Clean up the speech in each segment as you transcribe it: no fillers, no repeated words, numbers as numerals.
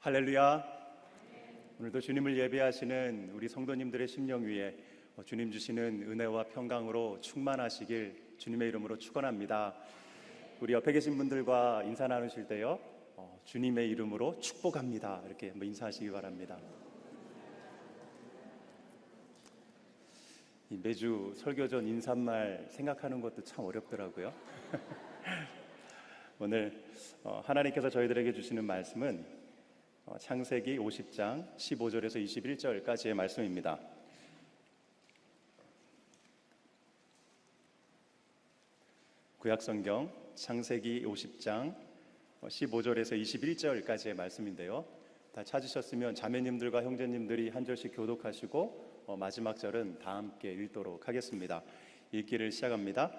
할렐루야. 오늘도 주님을 예배하시는 우리 성도님들의 심령 위에 주님 주시는 은혜와 평강으로 충만하시길 주님의 이름으로 축원합니다. 우리 옆에 계신 분들과 인사 나누실 때요, 주님의 이름으로 축복합니다, 이렇게 한번 인사하시기 바랍니다. 매주 설교 전 인사말 생각하는 것도 참 어렵더라고요. 오늘 하나님께서 저희들에게 주시는 말씀은 창세기 50장 15절에서 21절까지의 말씀입니다. 구약성경 창세기 50장 15절에서 21절까지의 말씀인데요, 다 찾으셨으면 자매님들과 형제님들이 한 절씩 교독하시고 마지막 절은 다 함께 읽도록 하겠습니다. 읽기를 시작합니다.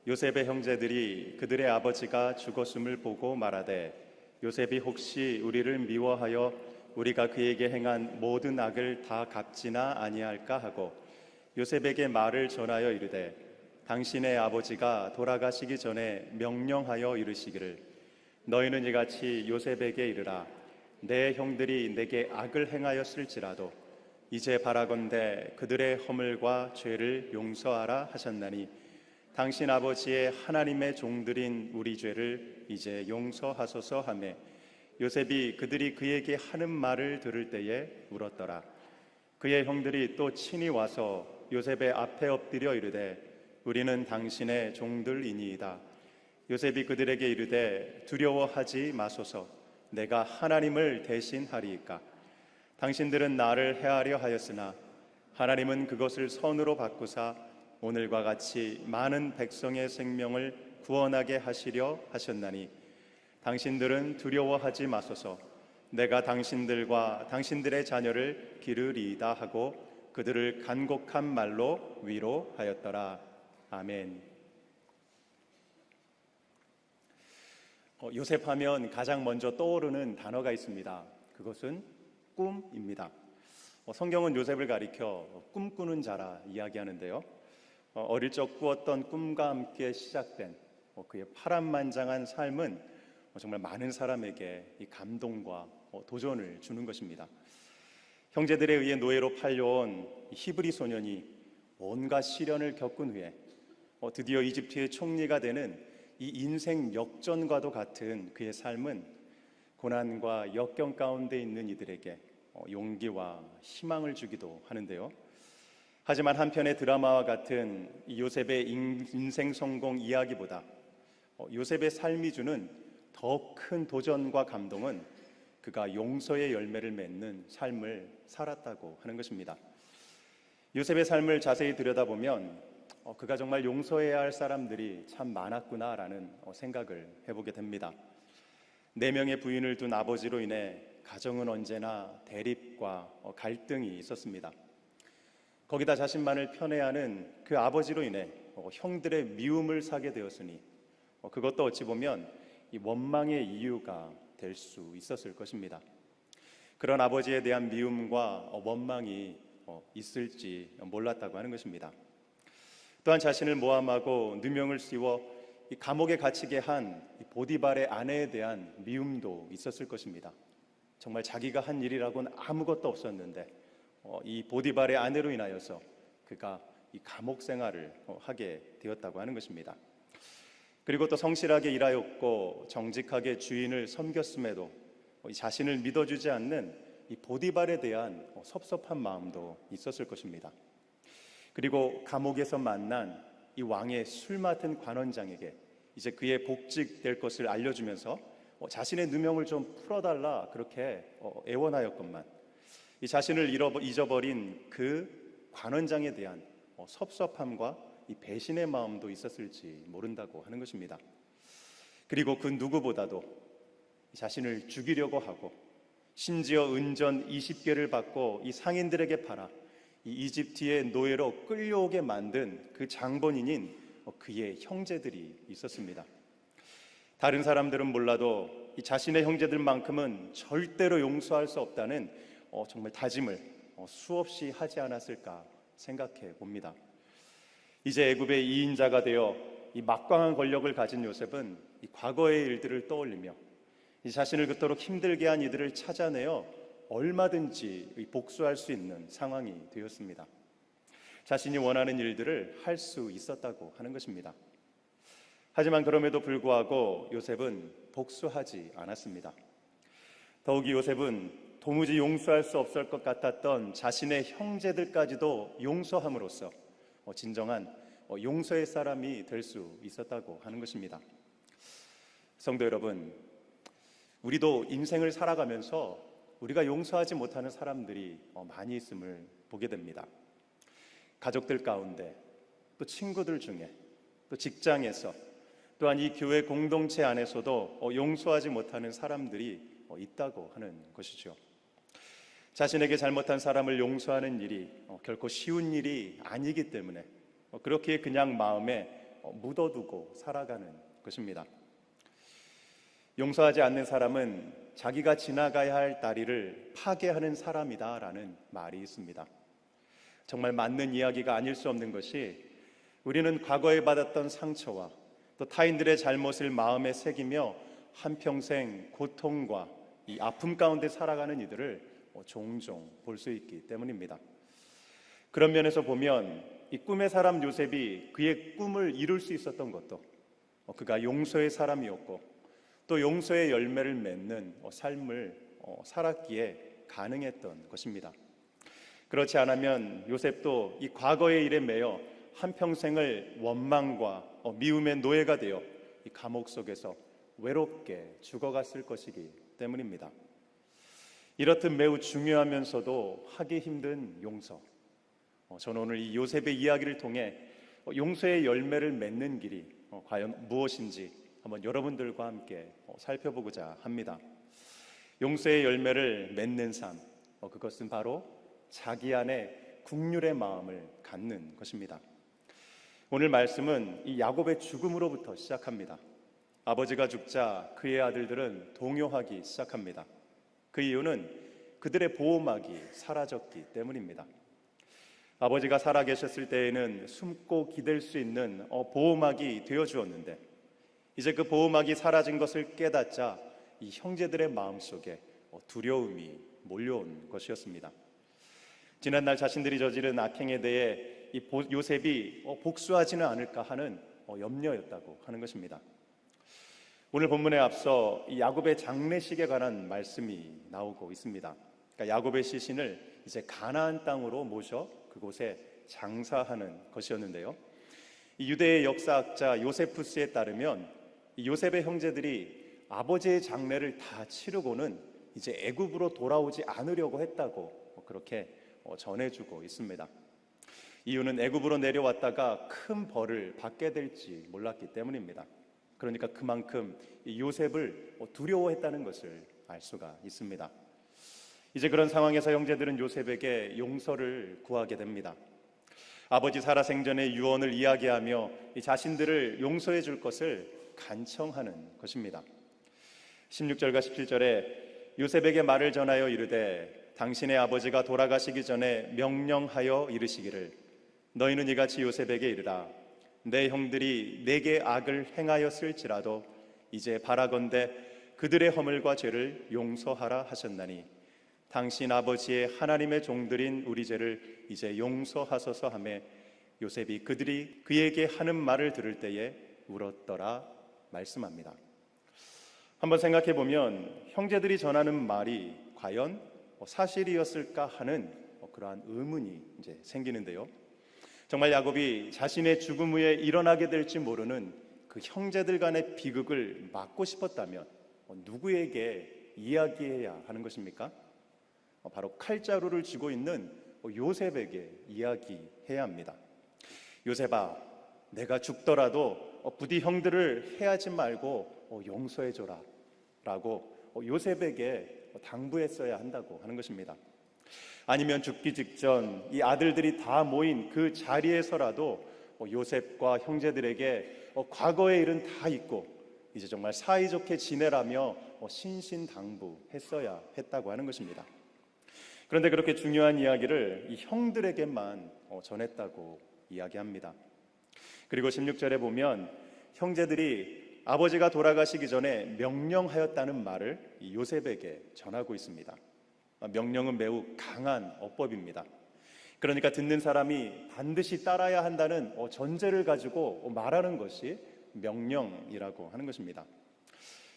요셉의 형제들이 그들의 아버지가 죽었음을 보고 말하되, 요셉이 혹시 우리를 미워하여 우리가 그에게 행한 모든 악을 다 갚지나 아니할까 하고 요셉에게 말을 전하여 이르되, 당신의 아버지가 돌아가시기 전에 명령하여 이르시기를, 너희는 이같이 요셉에게 이르라. 내 형들이 내게 악을 행하였을지라도 이제 바라건대 그들의 허물과 죄를 용서하라 하셨나니, 당신 아버지의 하나님의 종들인 우리 죄를 이제 용서하소서 하매, 요셉이 그들이 그에게 하는 말을 들을 때에 울었더라. 그의 형들이 또 친히 와서 요셉의 앞에 엎드려 이르되, 우리는 당신의 종들이니이다. 요셉이 그들에게 이르되, 두려워하지 마소서. 내가 하나님을 대신하리이까. 당신들은 나를 해하려 하였으나 하나님은 그것을 선으로 바꾸사 오늘과 같이 많은 백성의 생명을 구원하게 하시려 하셨나니, 당신들은 두려워하지 마소서. 내가 당신들과 당신들의 자녀를 기르리이다 하고 그들을 간곡한 말로 위로하였더라. 아멘. 요셉하면 가장 먼저 떠오르는 단어가 있습니다. 그것은 꿈입니다. 성경은 요셉을 가리켜 꿈꾸는 자라 이야기하는데요, 어릴 적 꾸었던 꿈과 함께 시작된 그의 파란만장한 삶은 정말 많은 사람에게 이 감동과 도전을 주는 것입니다. 형제들에 의해 노예로 팔려온 히브리 소년이 온갖 시련을 겪은 후에 드디어 이집트의 총리가 되는 이 인생 역전과도 같은 그의 삶은 고난과 역경 가운데 있는 이들에게 용기와 희망을 주기도 하는데요, 하지만 한편의 드라마와 같은 이 요셉의 인생 성공 이야기보다 요셉의 삶이 주는 더 큰 도전과 감동은 그가 용서의 열매를 맺는 삶을 살았다고 하는 것입니다. 요셉의 삶을 자세히 들여다보면 그가 정말 용서해야 할 사람들이 참 많았구나라는 생각을 해보게 됩니다. 4명의 부인을 둔 아버지로 인해 가정은 언제나 대립과 갈등이 있었습니다. 거기다 자신만을 편애하는 그 아버지로 인해 형들의 미움을 사게 되었으니 그것도 어찌 보면 이 원망의 이유가 될 수 있었을 것입니다. 그런 아버지에 대한 미움과 원망이 있을지 몰랐다고 하는 것입니다. 또한 자신을 모함하고 누명을 씌워 이 감옥에 갇히게 한 보디발의 아내에 대한 미움도 있었을 것입니다. 정말 자기가 한 일이라고는 아무것도 없었는데 이 보디발의 아내로 인하여서 그가 이 감옥 생활을 하게 되었다고 하는 것입니다. 그리고 또 성실하게 일하였고 정직하게 주인을 섬겼음에도 자신을 믿어주지 않는 이 보디발에 대한 섭섭한 마음도 있었을 것입니다. 그리고 감옥에서 만난 이 왕의 술 맡은 관원장에게 이제 그의 복직될 것을 알려주면서 자신의 누명을 좀 풀어달라 그렇게 애원하였건만, 이 자신을 잊어버린 그 관원장에 대한 섭섭함과 이 배신의 마음도 있었을지 모른다고 하는 것입니다. 그리고 그 누구보다도 자신을 죽이려고 하고 심지어 은전 20개를 받고 이 상인들에게 팔아 이 이집트의 노예로 끌려오게 만든 그 장본인인 그의 형제들이 있었습니다. 다른 사람들은 몰라도 이 자신의 형제들만큼은 절대로 용서할 수 없다는 정말 다짐을 수없이 하지 않았을까 생각해 봅니다. 이제 애굽의 2인자가 되어 이 막강한 권력을 가진 요셉은 이 과거의 일들을 떠올리며 이 자신을 그토록 힘들게 한 이들을 찾아내어 얼마든지 복수할 수 있는 상황이 되었습니다. 자신이 원하는 일들을 할 수 있었다고 하는 것입니다. 하지만 그럼에도 불구하고 요셉은 복수하지 않았습니다. 더욱이 요셉은 도무지 용서할 수 없을 것 같았던 자신의 형제들까지도 용서함으로써 진정한 용서의 사람이 될 수 있었다고 하는 것입니다. 성도 여러분, 우리도 인생을 살아가면서 우리가 용서하지 못하는 사람들이 많이 있음을 보게 됩니다. 가족들 가운데, 또 친구들 중에, 또 직장에서, 또한 이 교회 공동체 안에서도 용서하지 못하는 사람들이 있다고 하는 것이죠. 자신에게 잘못한 사람을 용서하는 일이 결코 쉬운 일이 아니기 때문에 그렇게 그냥 마음에 묻어두고 살아가는 것입니다. 용서하지 않는 사람은 자기가 지나가야 할 다리를 파괴하는 사람이다라는 말이 있습니다. 정말 맞는 이야기가 아닐 수 없는 것이, 우리는 과거에 받았던 상처와 또 타인들의 잘못을 마음에 새기며 한평생 고통과 이 아픔 가운데 살아가는 이들을 종종 볼 수 있기 때문입니다. 그런 면에서 보면 이 꿈의 사람 요셉이 그의 꿈을 이룰 수 있었던 것도 그가 용서의 사람이었고, 또 용서의 열매를 맺는 삶을 살았기에 가능했던 것입니다. 그렇지 않으면 요셉도 이 과거의 일에 매여 한평생을 원망과 미움의 노예가 되어 이 감옥 속에서 외롭게 죽어갔을 것이기 때문입니다. 이렇듯 매우 중요하면서도 하기 힘든 용서, 저는 오늘 이 요셉의 이야기를 통해 용서의 열매를 맺는 길이 과연 무엇인지 한번 여러분들과 함께 살펴보고자 합니다. 용서의 열매를 맺는 삶, 그것은 바로 자기 안에 긍휼의 마음을 갖는 것입니다. 오늘 말씀은 이 야곱의 죽음으로부터 시작합니다. 아버지가 죽자 그의 아들들은 동요하기 시작합니다. 그 이유는 그들의 보호막이 사라졌기 때문입니다. 아버지가 살아계셨을 때에는 숨고 기댈 수 있는 보호막이 되어주었는데, 이제 그 보호막이 사라진 것을 깨닫자 이 형제들의 마음속에 두려움이 몰려온 것이었습니다. 지난날 자신들이 저지른 악행에 대해 이 요셉이 복수하지는 않을까 하는 염려였다고 하는 것입니다. 오늘 본문에 앞서 이 야곱의 장례식에 관한 말씀이 나오고 있습니다. 그러니까 야곱의 시신을 이제 가나안 땅으로 모셔 그곳에 장사하는 것이었는데요. 이 유대의 역사학자 요세푸스에 따르면 이 요셉의 형제들이 아버지의 장례를 다 치르고는 이제 애굽으로 돌아오지 않으려고 했다고 그렇게 전해주고 있습니다. 이유는 애굽으로 내려왔다가 큰 벌을 받게 될지 몰랐기 때문입니다. 그러니까 그만큼 요셉을 두려워했다는 것을 알 수가 있습니다. 이제 그런 상황에서 형제들은 요셉에게 용서를 구하게 됩니다. 아버지 살아생전의 유언을 이야기하며 자신들을 용서해 줄 것을 간청하는 것입니다. 16절과 17절에 요셉에게 말을 전하여 이르되 당신의 아버지가 돌아가시기 전에 명령하여 이르시기를 너희는 이같이 요셉에게 이르라 내 형들이 내게 악을 행하였을지라도 이제 바라건대 그들의 허물과 죄를 용서하라 하셨나니 당신 아버지의 하나님의 종들인 우리 죄를 이제 용서하소서 하매 요셉이 그들이 그에게 하는 말을 들을 때에 울었더라 말씀합니다. 한번 생각해 보면 형제들이 전하는 말이 과연 사실이었을까 하는 그러한 의문이 이제 생기는데요. 정말 야곱이 자신의 죽음 후에 일어나게 될지 모르는 그 형제들 간의 비극을 막고 싶었다면 누구에게 이야기해야 하는 것입니까? 바로 칼자루를 쥐고 있는 요셉에게 이야기해야 합니다. 요셉아, 내가 죽더라도 부디 형들을 해하지 말고 용서해줘라 라고 요셉에게 당부했어야 한다고 하는 것입니다. 아니면 죽기 직전 이 아들들이 다 모인 그 자리에서라도 요셉과 형제들에게 과거의 일은 다 잊고 이제 정말 사이좋게 지내라며 신신당부했어야 했다고 하는 것입니다. 그런데 그렇게 중요한 이야기를 이 형들에게만 전했다고 이야기합니다. 그리고 16절에 보면 형제들이 아버지가 돌아가시기 전에 명령하였다는 말을 이 요셉에게 전하고 있습니다. 명령은 매우 강한 어법입니다. 그러니까 듣는 사람이 반드시 따라야 한다는 전제를 가지고 말하는 것이 명령이라고 하는 것입니다.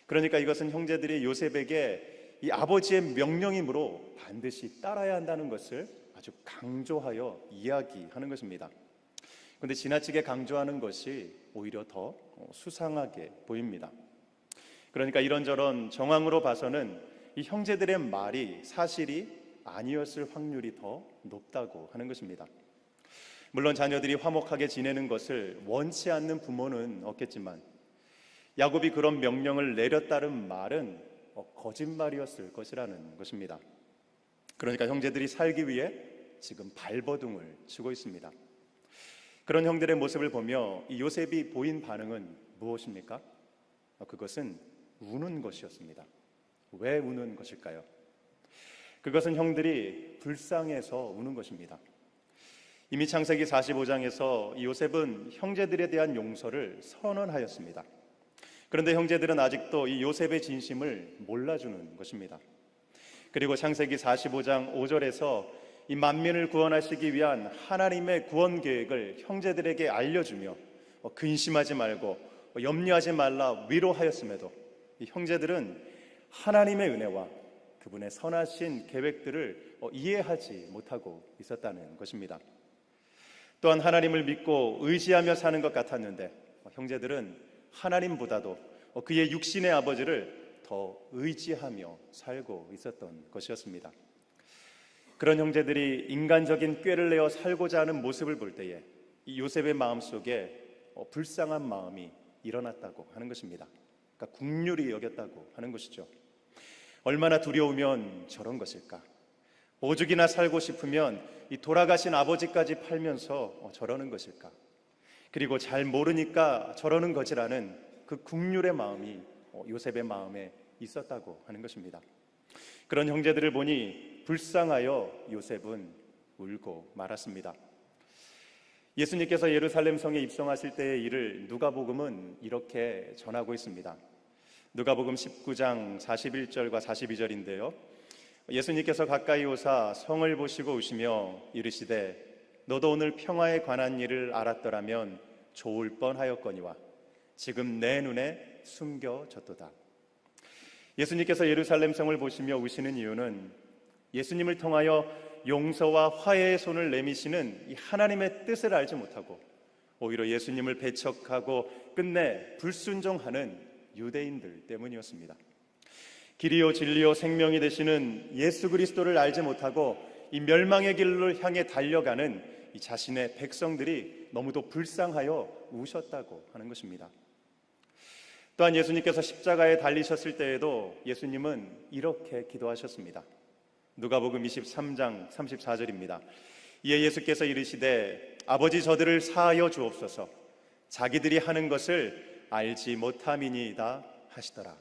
그러니까 이것은 형제들이 요셉에게 이 아버지의 명령이므로 반드시 따라야 한다는 것을 아주 강조하여 이야기하는 것입니다. 그런데 지나치게 강조하는 것이 오히려 더 수상하게 보입니다. 그러니까 이런저런 정황으로 봐서는 이 형제들의 말이 사실이 아니었을 확률이 더 높다고 하는 것입니다. 물론 자녀들이 화목하게 지내는 것을 원치 않는 부모는 없겠지만 야곱이 그런 명령을 내렸다는 말은 거짓말이었을 것이라는 것입니다. 그러니까 형제들이 살기 위해 지금 발버둥을 치고 있습니다. 그런 형들의 모습을 보며 이 요셉이 보인 반응은 무엇입니까? 그것은 우는 것이었습니다. 왜 우는 것일까요? 그것은 형들이 불쌍해서 우는 것입니다. 이미 창세기 45장에서 이 요셉은 형제들에 대한 용서를 선언하였습니다. 그런데 형제들은 아직도 이 요셉의 진심을 몰라주는 것입니다. 그리고 창세기 45장 5절에서 이 만민을 구원하시기 위한 하나님의 구원 계획을 형제들에게 알려주며 근심하지 말고 염려하지 말라 위로하였음에도 이 형제들은 하나님의 은혜와 그분의 선하신 계획들을 이해하지 못하고 있었다는 것입니다. 또한 하나님을 믿고 의지하며 사는 것 같았는데 형제들은 하나님보다도 그의 육신의 아버지를 더 의지하며 살고 있었던 것이었습니다. 그런 형제들이 인간적인 꾀를 내어 살고자 하는 모습을 볼 때에 이 요셉의 마음속에 불쌍한 마음이 일어났다고 하는 것입니다. 그러니까 긍휼히 여겼다고 하는 것이죠. 얼마나 두려우면 저런 것일까? 오죽이나 살고 싶으면 이 돌아가신 아버지까지 팔면서 저러는 것일까? 그리고 잘 모르니까 저러는 것이라는 그 긍휼의 마음이 요셉의 마음에 있었다고 하는 것입니다. 그런 형제들을 보니 불쌍하여 요셉은 울고 말았습니다. 예수님께서 예루살렘 성에 입성하실 때의 일을 누가복음은 이렇게 전하고 있습니다. 누가복음 19장 41절과 42절인데요. 예수님께서 가까이 오사 성을 보시고 우시며 이르시되 너도 오늘 평화에 관한 일을 알았더라면 좋을 뻔하였거니와 지금 내 눈에 숨겨졌도다. 예수님께서 예루살렘 성을 보시며 우시는 이유는 예수님을 통하여 용서와 화해의 손을 내미시는 이 하나님의 뜻을 알지 못하고 오히려 예수님을 배척하고 끝내 불순종하는 유대인들 때문이었습니다. 길이요 진리요 생명이 되시는 예수 그리스도를 알지 못하고 이 멸망의 길로 향해 달려가는 이 자신의 백성들이 너무도 불쌍하여 우셨다고 하는 것입니다. 또한 예수님께서 십자가에 달리셨을 때에도 예수님은 이렇게 기도하셨습니다. 누가복음 23장 34절입니다. 이에 예수께서 이르시되 아버지 저들을 사하여 주옵소서 자기들이 하는 것을 알지 못함이니이다 하시더라.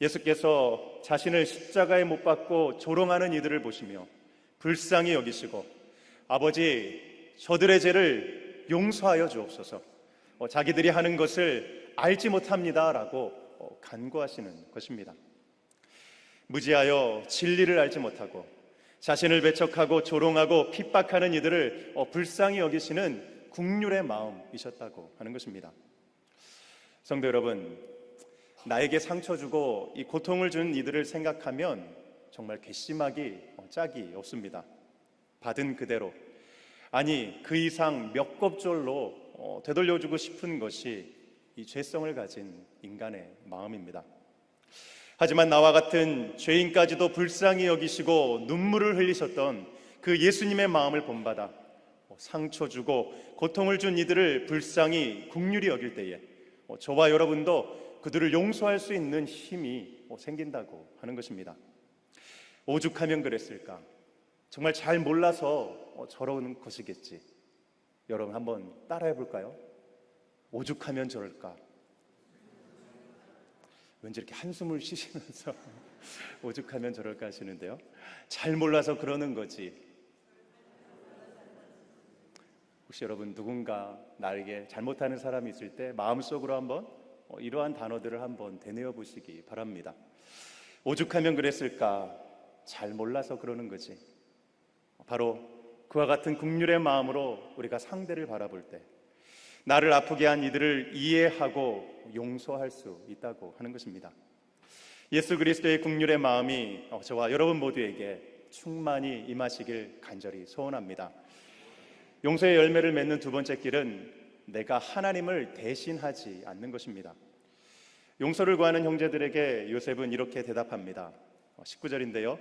예수께서 자신을 십자가에 못 박고 조롱하는 이들을 보시며 불쌍히 여기시고 아버지 저들의 죄를 용서하여 주옵소서 자기들이 하는 것을 알지 못합니다 라고 간구하시는 것입니다. 무지하여 진리를 알지 못하고 자신을 배척하고 조롱하고 핍박하는 이들을 불쌍히 여기시는 긍휼의 마음이셨다고 하는 것입니다. 성도 여러분, 나에게 상처 주고 이 고통을 준 이들을 생각하면 정말 괘씸하기 짝이 없습니다. 받은 그대로 아니 그 이상 몇 곱절로 되돌려주고 싶은 것이 이 죄성을 가진 인간의 마음입니다. 하지만 나와 같은 죄인까지도 불쌍히 여기시고 눈물을 흘리셨던 그 예수님의 마음을 본받아 상처 주고 고통을 준 이들을 불쌍히 긍휼히 여길 때에 저와 여러분도 그들을 용서할 수 있는 힘이 생긴다고 하는 것입니다. 오죽하면 그랬을까? 정말 잘 몰라서 저러는 것이겠지. 여러분 한번 따라해 볼까요? 오죽하면 저럴까? 왠지 이렇게 한숨을 쉬시면서 오죽하면 저럴까 하시는데요. 잘 몰라서 그러는 거지. 혹시 여러분 누군가 나에게 잘못하는 사람이 있을 때 마음속으로 한번 이러한 단어들을 한번 되뇌어 보시기 바랍니다. 오죽하면 그랬을까? 잘 몰라서 그러는 거지. 바로 그와 같은 긍휼의 마음으로 우리가 상대를 바라볼 때 나를 아프게 한 이들을 이해하고 용서할 수 있다고 하는 것입니다. 예수 그리스도의 긍휼의 마음이 저와 여러분 모두에게 충만히 임하시길 간절히 소원합니다. 용서의 열매를 맺는 두 번째 길은 내가 하나님을 대신하지 않는 것입니다. 용서를 구하는 형제들에게 요셉은 이렇게 대답합니다. 19절인데요.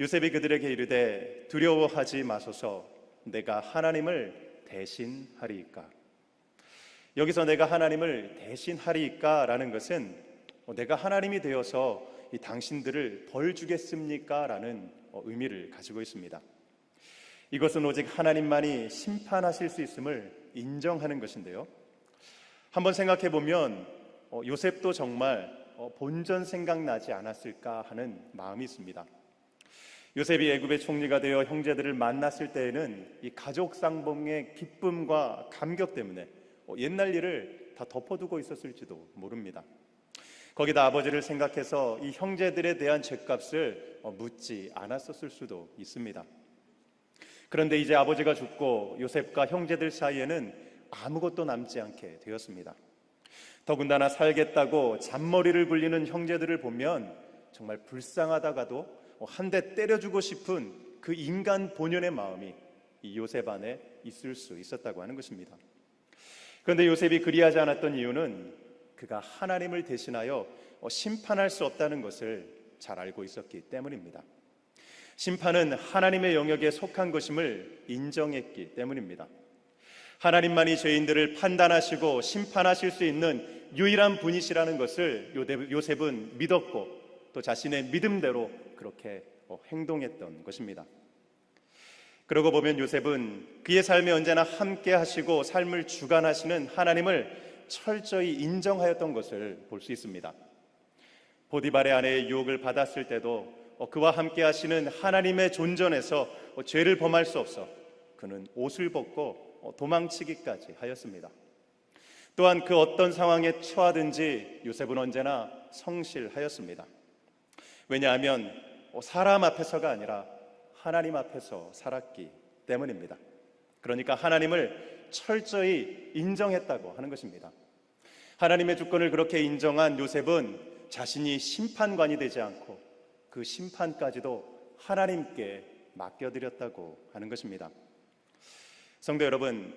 요셉이 그들에게 이르되 두려워하지 마소서, 내가 하나님을 대신하리이까. 여기서 내가 하나님을 대신하리이까 라는 것은 내가 하나님이 되어서 이 당신들을 벌 주겠습니까? 라는 의미를 가지고 있습니다. 이것은 오직 하나님만이 심판하실 수 있음을 인정하는 것인데요. 한번 생각해 보면 요셉도 정말 본전 생각나지 않았을까 하는 마음이 있습니다. 요셉이 애굽의 총리가 되어 형제들을 만났을 때에는 이 가족 상봉의 기쁨과 감격 때문에 옛날 일을 다 덮어두고 있었을지도 모릅니다. 거기다 아버지를 생각해서 이 형제들에 대한 죗값을 묻지 않았었을 수도 있습니다. 그런데 이제 아버지가 죽고 요셉과 형제들 사이에는 아무것도 남지 않게 되었습니다. 더군다나 살겠다고 잔머리를 굴리는 형제들을 보면 정말 불쌍하다가도 한 대 때려주고 싶은 그 인간 본연의 마음이 이 요셉 안에 있을 수 있었다고 하는 것입니다. 그런데 요셉이 그리하지 않았던 이유는 그가 하나님을 대신하여 심판할 수 없다는 것을 잘 알고 있었기 때문입니다. 심판은 하나님의 영역에 속한 것임을 인정했기 때문입니다. 하나님만이 죄인들을 판단하시고 심판하실 수 있는 유일한 분이시라는 것을 요셉은 믿었고 또 자신의 믿음대로 그렇게 행동했던 것입니다. 그러고 보면 요셉은 그의 삶에 언제나 함께 하시고 삶을 주관하시는 하나님을 철저히 인정하였던 것을 볼 수 있습니다. 보디발의 아내의 유혹을 받았을 때도 그와 함께 하시는 하나님의 존전에서 죄를 범할 수 없어 그는 옷을 벗고 도망치기까지 하였습니다. 또한 그 어떤 상황에 처하든지 요셉은 언제나 성실하였습니다. 왜냐하면 사람 앞에서가 아니라 하나님 앞에서 살았기 때문입니다. 그러니까 하나님을 철저히 인정했다고 하는 것입니다. 하나님의 주권을 그렇게 인정한 요셉은 자신이 심판관이 되지 않고 그 심판까지도 하나님께 맡겨드렸다고 하는 것입니다. 성도 여러분,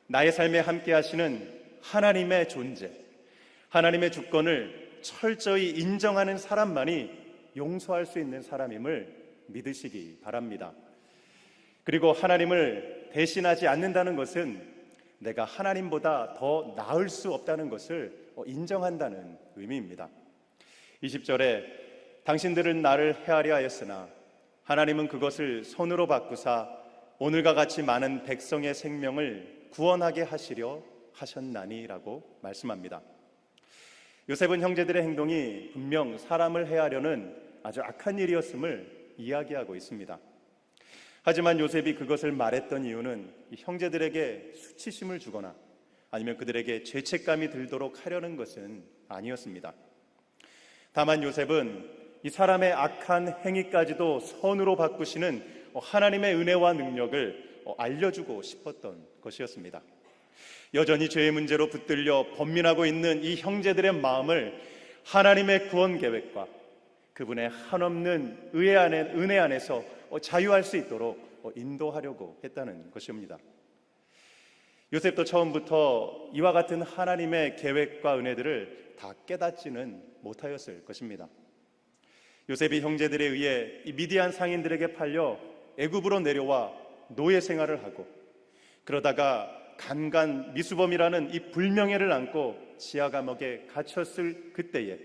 나의 삶에 함께 하시는 하나님의 존재, 하나님의 주권을 철저히 인정하는 사람만이 용서할 수 있는 사람임을 믿으시기 바랍니다. 그리고 하나님을 대신하지 않는다는 것은 내가 하나님보다 더 나을 수 없다는 것을 인정한다는 의미입니다. 20절에 당신들은 나를 헤아려 하였으나 하나님은 그것을 손으로 바꾸사 오늘과 같이 많은 백성의 생명을 구원하게 하시려 하셨나니라고 말씀합니다. 요셉은 형제들의 행동이 분명 사람을 해하려는 아주 악한 일이었음을 이야기하고 있습니다. 하지만 요셉이 그것을 말했던 이유는 이 형제들에게 수치심을 주거나 아니면 그들에게 죄책감이 들도록 하려는 것은 아니었습니다. 다만 요셉은 이 사람의 악한 행위까지도 선으로 바꾸시는 하나님의 은혜와 능력을 알려주고 싶었던 것이었습니다. 여전히 죄의 문제로 붙들려 번민하고 있는 이 형제들의 마음을 하나님의 구원 계획과 그분의 한없는 은혜 안에서 자유할 수 있도록 인도하려고 했다는 것입니다. 요셉도 처음부터 이와 같은 하나님의 계획과 은혜들을 다 깨닫지는 못하였을 것입니다. 요셉이 형제들에 의해 이 미디안 상인들에게 팔려 애굽으로 내려와 노예 생활을 하고 그러다가 간간 미수범이라는 이 불명예를 안고 지하 감옥에 갇혔을 그때에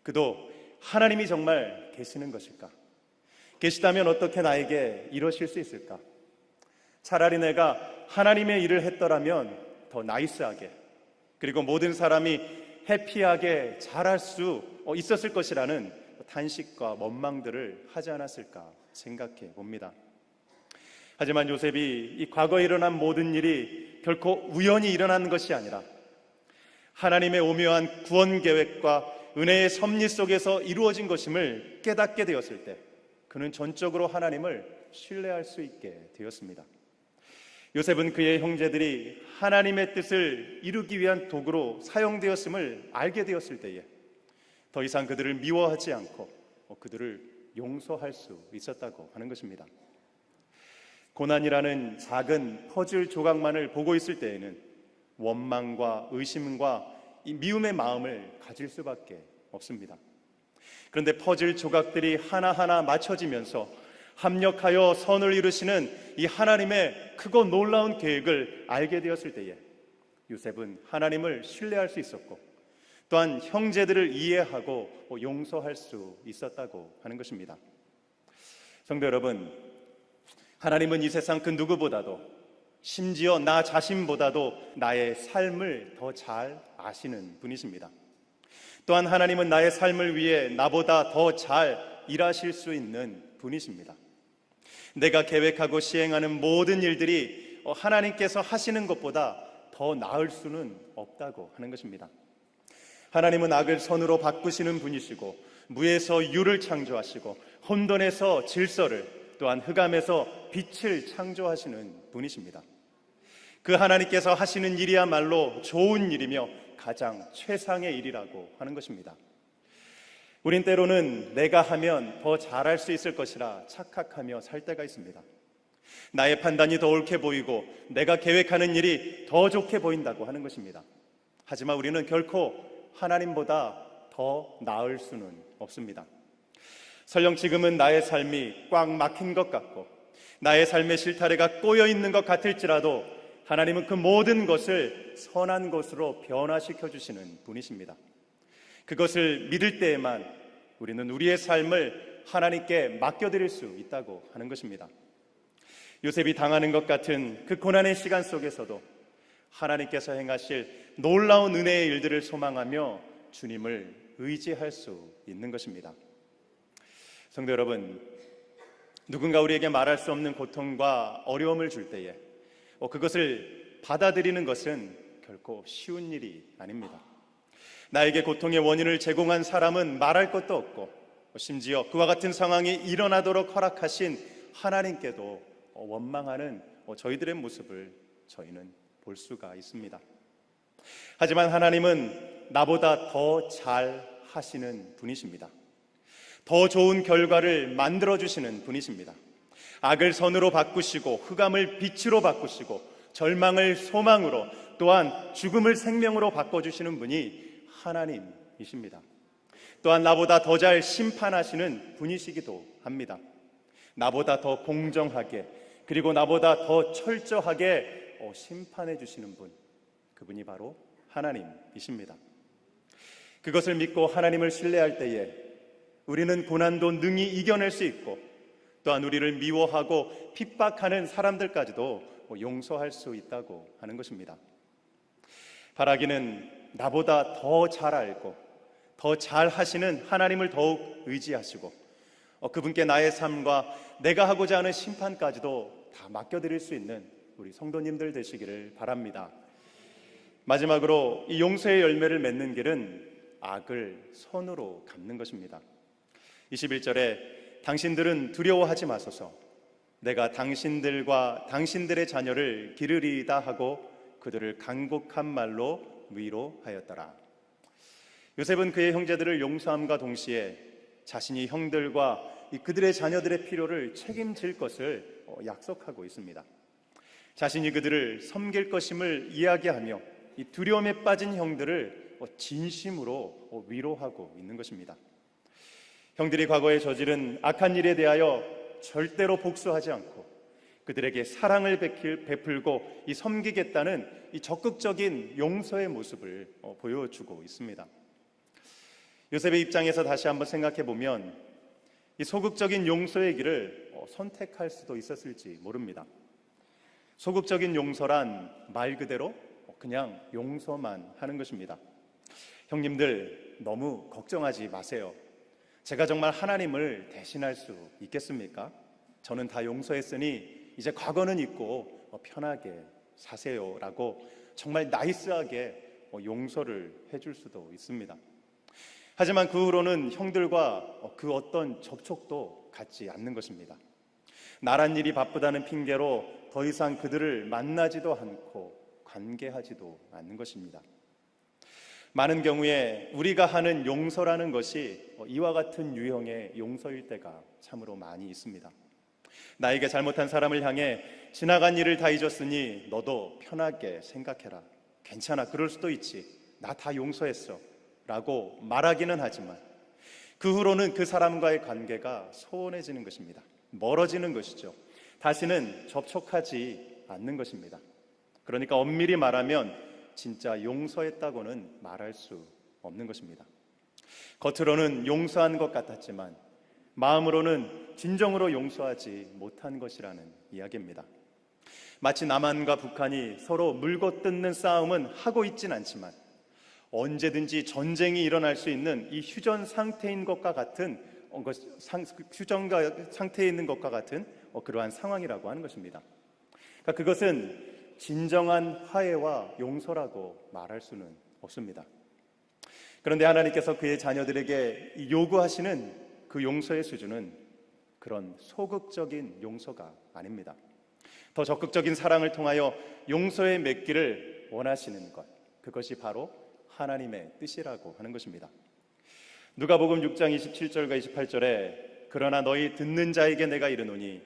그도 하나님이 정말 계시는 것일까? 계시다면 어떻게 나에게 이러실 수 있을까? 차라리 내가 하나님의 일을 했더라면 더 나이스하게 그리고 모든 사람이 해피하게 잘할 수 있었을 것이라는 탄식과 원망들을 하지 않았을까 생각해 봅니다. 하지만 요셉이 이 과거에 일어난 모든 일이 결코 우연히 일어난 것이 아니라 하나님의 오묘한 구원 계획과 은혜의 섭리 속에서 이루어진 것임을 깨닫게 되었을 때 그는 전적으로 하나님을 신뢰할 수 있게 되었습니다. 요셉은 그의 형제들이 하나님의 뜻을 이루기 위한 도구로 사용되었음을 알게 되었을 때에 더 이상 그들을 미워하지 않고 그들을 용서할 수 있었다고 하는 것입니다. 고난이라는 작은 퍼즐 조각만을 보고 있을 때에는 원망과 의심과 이 미움의 마음을 가질 수밖에 없습니다. 그런데 퍼즐 조각들이 하나하나 맞춰지면서 합력하여 선을 이루시는 이 하나님의 크고 놀라운 계획을 알게 되었을 때에 요셉은 하나님을 신뢰할 수 있었고 또한 형제들을 이해하고 용서할 수 있었다고 하는 것입니다. 성도 여러분, 하나님은 이 세상 그 누구보다도 심지어 나 자신보다도 나의 삶을 더 잘 아시는 분이십니다. 또한 하나님은 나의 삶을 위해 나보다 더 잘 일하실 수 있는 분이십니다. 내가 계획하고 시행하는 모든 일들이 하나님께서 하시는 것보다 더 나을 수는 없다고 하는 것입니다. 하나님은 악을 선으로 바꾸시는 분이시고 무에서 유를 창조하시고 혼돈에서 질서를 또한 흑암에서 빛을 창조하시는 분이십니다. 그 하나님께서 하시는 일이야말로 좋은 일이며 가장 최상의 일이라고 하는 것입니다. 우린 때로는 내가 하면 더 잘할 수 있을 것이라 착각하며 살 때가 있습니다. 나의 판단이 더 옳게 보이고 내가 계획하는 일이 더 좋게 보인다고 하는 것입니다. 하지만 우리는 결코 하나님보다 더 나을 수는 없습니다. 설령 지금은 나의 삶이 꽉 막힌 것 같고 나의 삶의 실타래가 꼬여 있는 것 같을지라도 하나님은 그 모든 것을 선한 것으로 변화시켜 주시는 분이십니다. 그것을 믿을 때에만 우리는 우리의 삶을 하나님께 맡겨드릴 수 있다고 하는 것입니다. 요셉이 당하는 것 같은 그 고난의 시간 속에서도 하나님께서 행하실 놀라운 은혜의 일들을 소망하며 주님을 의지할 수 있는 것입니다. 성도 여러분, 누군가 우리에게 말할 수 없는 고통과 어려움을 줄 때에 그것을 받아들이는 것은 결코 쉬운 일이 아닙니다. 나에게 고통의 원인을 제공한 사람은 말할 것도 없고 심지어 그와 같은 상황이 일어나도록 허락하신 하나님께도 원망하는 저희들의 모습을 저희는 볼 수가 있습니다. 하지만 하나님은 나보다 더 잘 하시는 분이십니다. 더 좋은 결과를 만들어주시는 분이십니다. 악을 선으로 바꾸시고 흑암을 빛으로 바꾸시고 절망을 소망으로 또한 죽음을 생명으로 바꿔주시는 분이 하나님이십니다. 또한 나보다 더 잘 심판하시는 분이시기도 합니다. 나보다 더 공정하게 그리고 나보다 더 철저하게 심판해 주시는 분, 그분이 바로 하나님이십니다. 그것을 믿고 하나님을 신뢰할 때에 우리는 고난도 능히 이겨낼 수 있고 또한 우리를 미워하고 핍박하는 사람들까지도 용서할 수 있다고 하는 것입니다. 바라기는 나보다 더 잘 알고 더 잘 하시는 하나님을 더욱 의지하시고 그분께 나의 삶과 내가 하고자 하는 심판까지도 다 맡겨드릴 수 있는 우리 성도님들 되시기를 바랍니다. 마지막으로 이 용서의 열매를 맺는 길은 악을 선으로 갚는 것입니다. 21절에 당신들은 두려워하지 마소서 내가 당신들과 당신들의 자녀를 기르리이다 하고 그들을 간곡한 말로 위로하였더라. 요셉은 그의 형제들을 용서함과 동시에 자신이 형들과 그들의 자녀들의 필요를 책임질 것을 약속하고 있습니다. 자신이 그들을 섬길 것임을 이야기하며 이 두려움에 빠진 형들을 진심으로 위로하고 있는 것입니다. 형들이 과거에 저지른 악한 일에 대하여 절대로 복수하지 않고 그들에게 사랑을 베풀고 섬기겠다는 이 적극적인 용서의 모습을 보여주고 있습니다. 요셉의 입장에서 다시 한번 생각해 보면 이 소극적인 용서의 길을 선택할 수도 있었을지 모릅니다. 소극적인 용서란 말 그대로 그냥 용서만 하는 것입니다. 형님들 너무 걱정하지 마세요. 제가 정말 하나님을 대신할 수 있겠습니까? 저는 다 용서했으니 이제 과거는 잊고 편하게 사세요 라고 정말 나이스하게 용서를 해줄 수도 있습니다. 하지만 그 후로는 형들과 그 어떤 접촉도 갖지 않는 것입니다. 나란 일이 바쁘다는 핑계로 더 이상 그들을 만나지도 않고 관계하지도 않는 것입니다. 많은 경우에 우리가 하는 용서라는 것이 이와 같은 유형의 용서일 때가 참으로 많이 있습니다. 나에게 잘못한 사람을 향해 지나간 일을 다 잊었으니 너도 편하게 생각해라. 괜찮아, 그럴 수도 있지. 나 다 용서했어 라고 말하기는 하지만 그 후로는 그 사람과의 관계가 소원해지는 것입니다. 멀어지는 것이죠. 다시는 접촉하지 않는 것입니다. 그러니까 엄밀히 말하면 진짜 용서했다고는 말할 수 없는 것입니다. 겉으로는 용서한 것 같았지만 마음으로는 진정으로 용서하지 못한 것이라는 이야기입니다. 마치 남한과 북한이 서로 물고 뜯는 싸움은 하고 있진 않지만 언제든지 전쟁이 일어날 수 있는 이 휴전 상태인 것과 같은 휴전 상태에 있는 것과 같은 그러한 상황이라고 하는 것입니다. 그러니까 그것은 진정한 화해와 용서라고 말할 수는 없습니다. 그런데 하나님께서 그의 자녀들에게 요구하시는 그 용서의 수준은 그런 소극적인 용서가 아닙니다. 더 적극적인 사랑을 통하여 용서의 맺기를 원하시는 것, 그것이 바로 하나님의 뜻이라고 하는 것입니다. 누가복음 6장 27절과 28절에 그러나 너희 듣는 자에게 내가 이르노니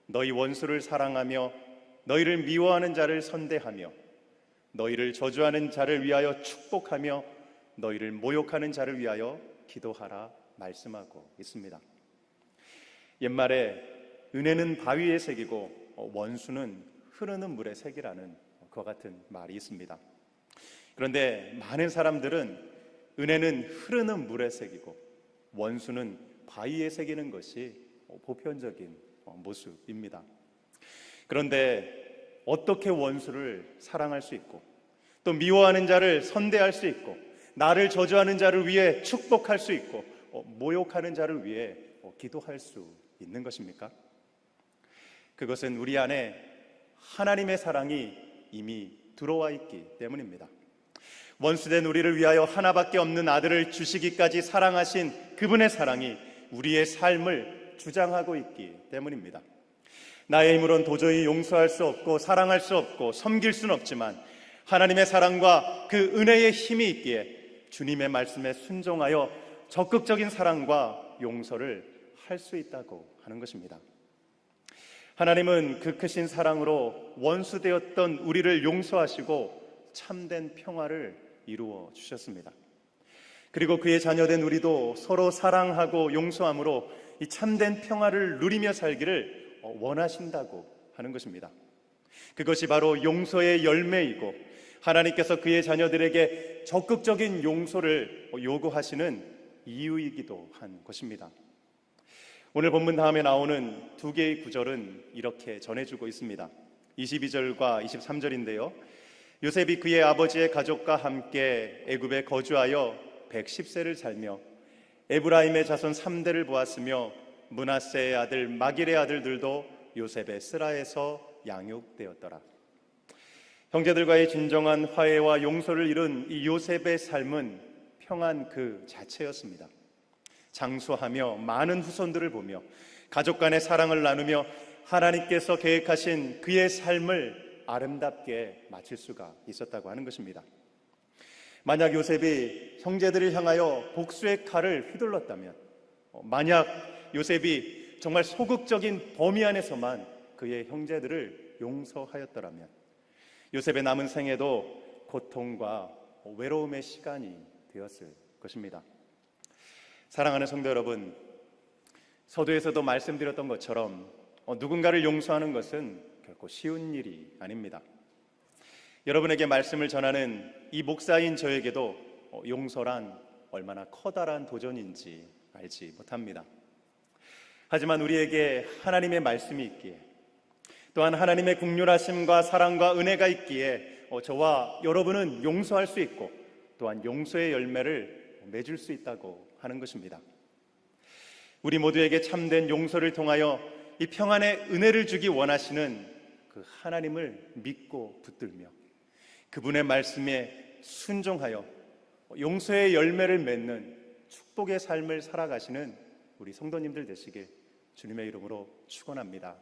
너희 원수를 사랑하며 너희를 미워하는 자를 선대하며 너희를 저주하는 자를 위하여 축복하며 너희를 모욕하는 자를 위하여 기도하라 말씀하고 있습니다. 옛말에 은혜는 바위에 새기고 원수는 흐르는 물에 새기라는 그와 같은 말이 있습니다. 그런데 많은 사람들은 은혜는 흐르는 물에 새기고 원수는 바위에 새기는 것이 보편적인 모습입니다. 그런데 어떻게 원수를 사랑할 수 있고 또 미워하는 자를 선대할 수 있고 나를 저주하는 자를 위해 축복할 수 있고 모욕하는 자를 위해 기도할 수 있는 것입니까? 그것은 우리 안에 하나님의 사랑이 이미 들어와 있기 때문입니다. 원수된 우리를 위하여 하나밖에 없는 아들을 주시기까지 사랑하신 그분의 사랑이 우리의 삶을 주장하고 있기 때문입니다. 나의 힘으로는 도저히 용서할 수 없고 사랑할 수 없고 섬길 수는 없지만 하나님의 사랑과 그 은혜의 힘이 있기에 주님의 말씀에 순종하여 적극적인 사랑과 용서를 할 수 있다고 하는 것입니다. 하나님은 그 크신 사랑으로 원수되었던 우리를 용서하시고 참된 평화를 이루어 주셨습니다. 그리고 그의 자녀된 우리도 서로 사랑하고 용서함으로 이 참된 평화를 누리며 살기를 원하신다고 하는 것입니다. 그것이 바로 용서의 열매이고 하나님께서 그의 자녀들에게 적극적인 용서를 요구하시는 이유이기도 한 것입니다. 오늘 본문 다음에 나오는 두 개의 구절은 이렇게 전해주고 있습니다. 22절과 23절인데요. 요셉이 그의 아버지의 가족과 함께 애굽에 거주하여 110세를 살며 에브라임의 자손 3대를 보았으며 므낫세의 아들 마길의 아들들도 요셉의 스라에서 양육되었더라. 형제들과의 진정한 화해와 용서를 이룬 이 요셉의 삶은 평안 그 자체였습니다. 장수하며 많은 후손들을 보며 가족 간의 사랑을 나누며 하나님께서 계획하신 그의 삶을 아름답게 마칠 수가 있었다고 하는 것입니다. 만약 요셉이 형제들을 향하여 복수의 칼을 휘둘렀다면, 만약 요셉이 정말 소극적인 범위 안에서만 그의 형제들을 용서하였더라면 요셉의 남은 생애도 고통과 외로움의 시간이 되었을 것입니다. 사랑하는 성도 여러분, 서두에서도 말씀드렸던 것처럼 누군가를 용서하는 것은 결코 쉬운 일이 아닙니다. 여러분에게 말씀을 전하는 이 목사인 저에게도 용서란 얼마나 커다란 도전인지 알지 못합니다. 하지만 우리에게 하나님의 말씀이 있기에 또한 하나님의 긍휼하심과 사랑과 은혜가 있기에 저와 여러분은 용서할 수 있고 또한 용서의 열매를 맺을 수 있다고 하는 것입니다. 우리 모두에게 참된 용서를 통하여 이 평안의 은혜를 주기 원하시는 그 하나님을 믿고 붙들며 그분의 말씀에 순종하여 용서의 열매를 맺는 축복의 삶을 살아가시는 우리 성도님들 되시길 주님의 이름으로 축원합니다.